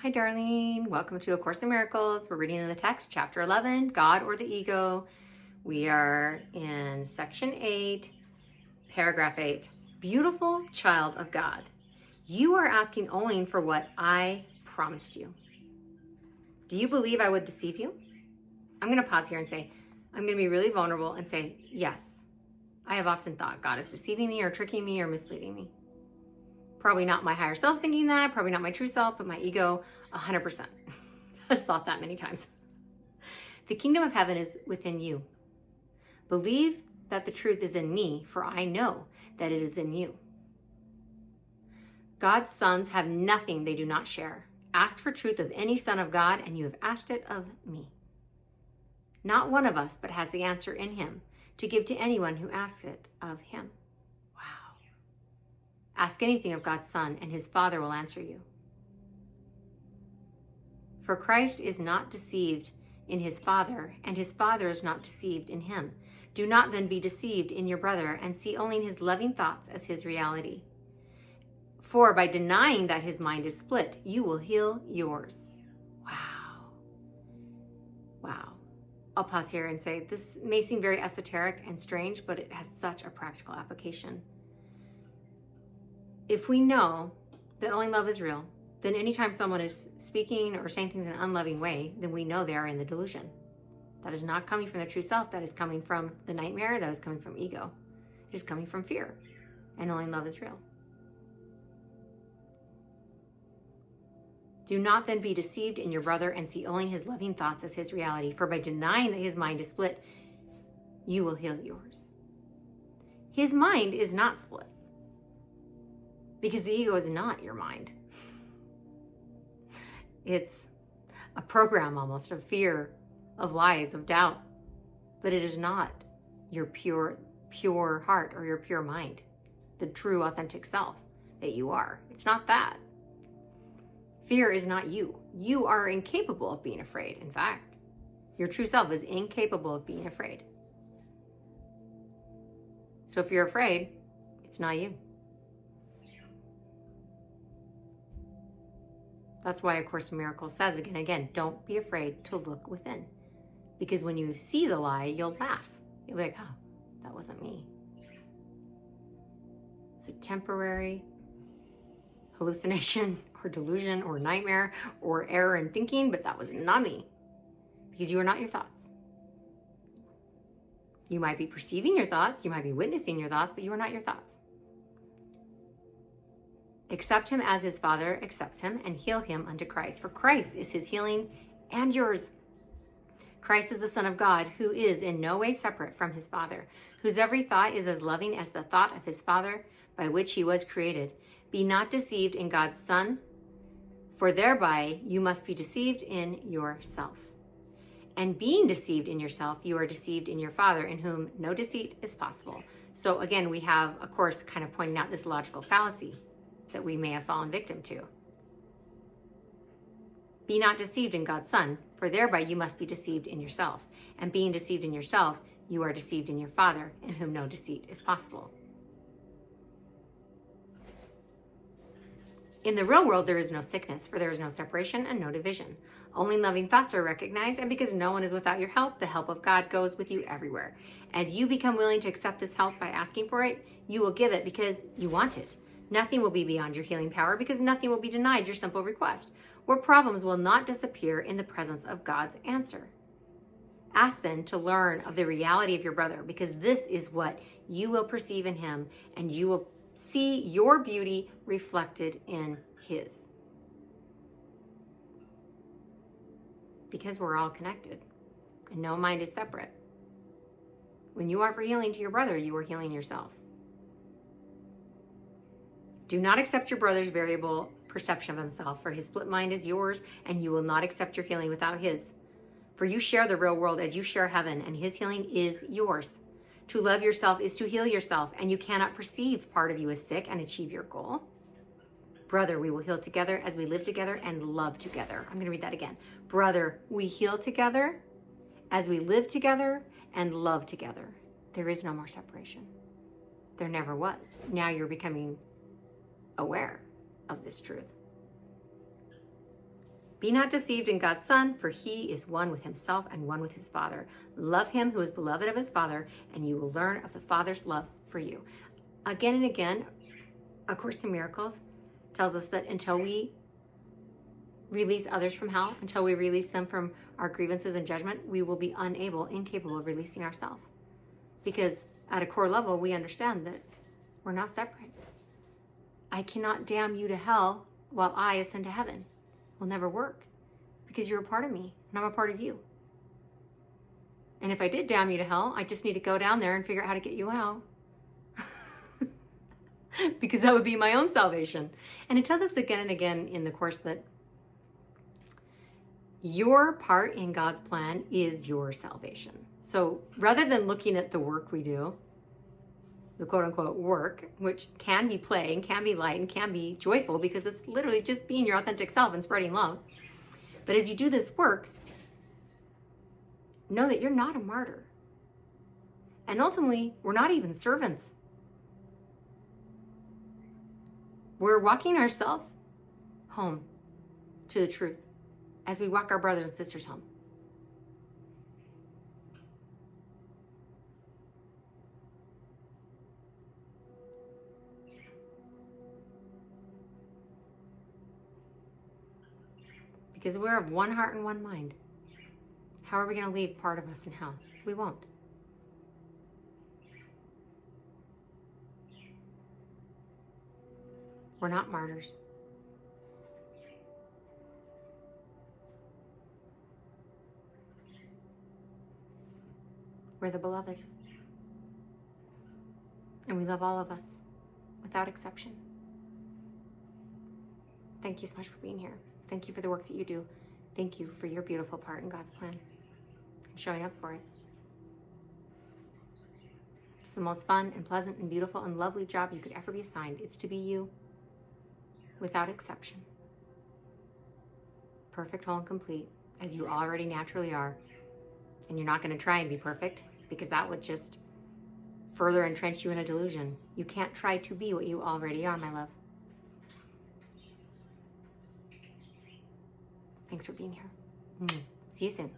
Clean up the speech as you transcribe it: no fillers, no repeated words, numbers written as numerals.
Hi, Darlene. Welcome to A Course in Miracles. We're reading the text, chapter 11, God or the Ego. We are in section 8, paragraph 8. Beautiful child of God, you are asking only for what I promised you. Do you believe I would deceive you? I'm going to pause here and say, I'm going to be really vulnerable and say, yes, I have often thought God is deceiving me or tricking me or misleading me. Probably not my higher self thinking that, probably not my true self, but my ego 100% has thought that many times. The kingdom of heaven is within you. Believe that the truth is in me, for I know that it is in you. God's sons have nothing they do not share. Ask for truth of any son of God, and you have asked it of me. Not one of us, but has the answer in him to give to anyone who asks it of him. Wow. Ask anything of God's Son, and his Father will answer you. For Christ is not deceived in his Father, and his Father is not deceived in him. Do not then be deceived in your brother, and see only his loving thoughts as his reality. For by denying that his mind is split, you will heal yours. Wow. Wow. I'll pause here and say, this may seem very esoteric and strange, but it has such a practical application. If we know that only love is real, then anytime someone is speaking or saying things in an unloving way, then we know they are in the delusion. That is not coming from the true self. That is coming from the nightmare. That is coming from ego. It is coming from fear. And only love is real. Do not then be deceived in your brother and see only his loving thoughts as his reality. For by denying that his mind is split, you will heal yours. His mind is not split. Because the ego is not your mind. It's a program almost of fear, of lies, of doubt. But it is not your pure heart or your pure mind. The true, authentic self that you are. It's not that. Fear is not you. You are incapable of being afraid. In fact, your true self is incapable of being afraid. So if you're afraid, it's not you. That's why A Course in Miracles says again and again, don't be afraid to look within. Because when you see the lie, you'll laugh. You'll be like, oh, that wasn't me. It's a temporary hallucination or delusion or nightmare or error in thinking, but that was not me. Because you are not your thoughts. You might be perceiving your thoughts, you might be witnessing your thoughts, but you are not your thoughts. Accept him as his Father accepts him, and heal him unto Christ. For Christ is his healing and yours. Christ is the Son of God, who is in no way separate from his Father, whose every thought is as loving as the thought of his Father, by which he was created. Be not deceived in God's Son, for thereby you must be deceived in yourself. And being deceived in yourself, you are deceived in your Father, in whom no deceit is possible. So again, we have a course kind of pointing out this logical fallacy that we may have fallen victim to. Be not deceived in God's Son, for thereby you must be deceived in yourself. And being deceived in yourself, you are deceived in your Father, in whom no deceit is possible. In the real world, there is no sickness, for there is no separation and no division. Only loving thoughts are recognized, and because no one is without your help, the help of God goes with you everywhere. As you become willing to accept this help by asking for it, you will give it because you want it. Nothing will be beyond your healing power because nothing will be denied your simple request. Where problems will not disappear in the presence of God's answer. Ask then to learn of the reality of your brother, because this is what you will perceive in him, and you will see your beauty reflected in his. Because we're all connected, and no mind is separate. When you offer healing to your brother, you are healing yourself. Do not accept your brother's variable perception of himself, for his split mind is yours, and you will not accept your healing without his. For you share the real world as you share heaven, and his healing is yours. To love yourself is to heal yourself, and you cannot perceive part of you as sick and achieve your goal. Brother, we will heal together as we live together and love together. I'm going to read that again. Brother, we heal together as we live together and love together. There is no more separation. There never was. Now you're becoming aware of this truth. Be not deceived in God's Son, for he is one with himself and one with his Father. Love him who is beloved of his Father, and you will learn of the Father's love for you. Again and again, A Course in Miracles tells us that until we release others from hell, until we release them from our grievances and judgment, we will be incapable of releasing ourselves. Because at a core level, we understand that we're not separate. I cannot damn you to hell while I ascend to heaven. Will never work, because you're a part of me and I'm a part of you. And if I did damn you to hell, I just need to go down there and figure out how to get you out. Because that would be my own salvation. And it tells us again and again in the Course that your part in God's plan is your salvation. So rather than looking at the work we do, the quote unquote work, which can be play and can be light and can be joyful because it's literally just being your authentic self and spreading love. But as you do this work, know that you're not a martyr. And ultimately, we're not even servants. We're walking ourselves home to the truth as we walk our brothers and sisters home. Because we're of one heart and one mind. How are we going to leave part of us in hell? We won't. We're not martyrs. We're the beloved. And we love all of us, without exception. Thank you so much for being here. Thank you for the work that you do. Thank you for your beautiful part in God's plan and showing up for it. It's the most fun and pleasant and beautiful and lovely job you could ever be assigned. It's to be you, without exception. Perfect, whole, and complete, as you already naturally are. And you're not going to try and be perfect, because that would just further entrench you in a delusion. You can't try to be what you already are, my love. Thanks for being here. See you soon.